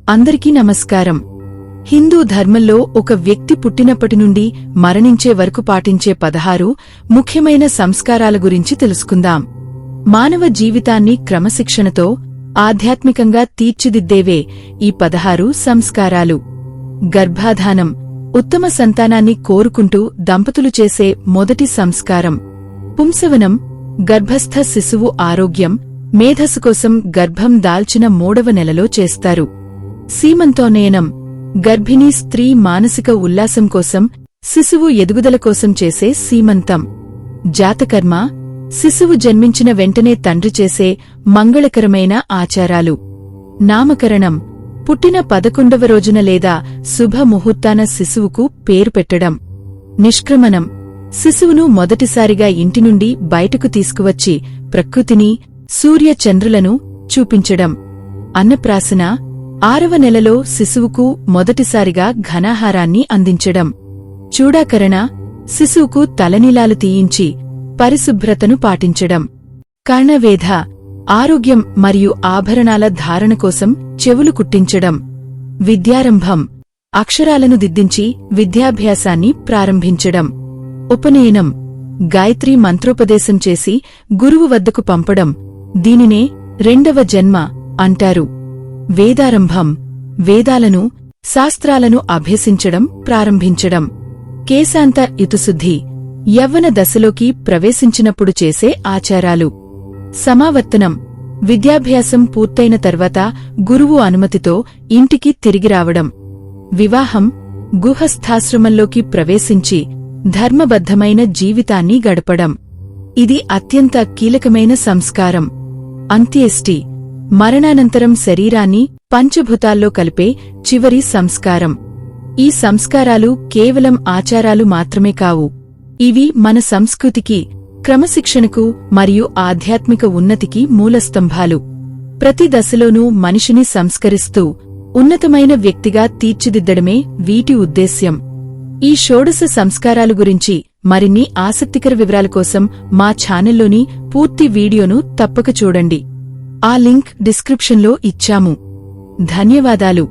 అందరికీ నమస్కారం. హిందూ ధర్మంలో ఒక వ్యక్తి పుట్టినప్పటి నుండి మరణించే వరకు పాటించే 16 ముఖ్యమైన సంస్కారాల గురించి తెలుసుకుందాం. మానవ జీవితాన్ని క్రమశిక్షణతో ఆధ్యాత్మికంగా తీర్చిదిద్దేవే ఈ 16 సంస్కారాలు. గర్భాధానం, ఉత్తమ సంతానాన్ని కోరుకుంటూ దంపతులు చేసే మొదటి సంస్కారం. పుంసవనం, గర్భస్థ శిశువు ఆరోగ్యం, మేధస్సు కోసం గర్భం దాల్చిన 3వ నెలలో చేస్తారు. సీమంతోనయనం, గర్భిణీ స్త్రీ మానసిక ఉల్లాసం కోసం, శిశువు ఎదుగుదల కోసం చేసే సీమంతం. జాతకర్మ, శిశువు జన్మించిన వెంటనే తండ్రి చేసే మంగళకరమైన ఆచారాలు. నామకరణం, పుట్టిన 11వ రోజున లేదా శుభముహూర్తాన శిశువుకు పేరు పెట్టడం. నిష్క్రమణం, శిశువును మొదటిసారిగా ఇంటి నుండి బయటకు తీసుకువచ్చి ప్రకృతిని, సూర్య చంద్రులను చూపించడం. అన్నప్రాసన, 6వ నెలలో శిశువుకు మొదటిసారిగా ఘనాహారాన్ని అందించడం. చూడాకరణ, శిశువుకు తలనీలాలు తీయించి పరిశుభ్రతను పాటించడం. కర్ణవేధ, ఆరోగ్యం మరియు ఆభరణాల ధారణ కోసం చెవులు కుట్టించడం. విద్యారంభం, అక్షరాలను దిద్దించి విద్యాభ్యాసాన్ని ప్రారంభించడం. ఉపనయనం, గాయత్రీ మంత్రోపదేశం చేసి గురువు వద్దకు పంపడం. దీనినే 2వ జన్మ అంటారు. వేదారంభం, వేదాలను, శాస్త్రాలను అభ్యసించడం ప్రారంభించడం. కేశాంత యుతుశుద్ధి, యవ్వన దశలోకి ప్రవేశించినప్పుడు చేసే ఆచారాలు. సమావర్తనం, విద్యాభ్యాసం పూర్తయిన తర్వాత గురువు అనుమతితో ఇంటికి తిరిగి రావడం. వివాహం, గుహస్థాశ్రమంలోకి ప్రవేశించి ధర్మబద్ధమైన జీవితాన్ని గడపడం. ఇది అత్యంత కీలకమైన సంస్కారం. అంత్యేష్టి, మరణానంతరం శరీరాన్ని పంచభూతాల్లో కలిపే చివరి సంస్కారం. ఈ సంస్కారాలు కేవలం ఆచారాలు మాత్రమే కావు. ఇవి మన సంస్కృతికి, క్రమశిక్షణకు మరియు ఆధ్యాత్మిక ఉన్నతికి మూలస్తంభాలు. ప్రతి దశలోనూ మనిషిని సంస్కరిస్తూ ఉన్నతమైన వ్యక్తిగా తీర్చిదిద్దడమే వీటి ఉద్దేశ్యం. ఈ షోడశ సంస్కారాలు గురించి మరిన్ని ఆసక్తికర వివరాల కోసం మా ఛానల్లోని పూర్తి వీడియోను తప్పక చూడండి. ఆ లింక్ డిస్క్రిప్షన్లో ఇచ్చాము. ధన్యవాదాలు.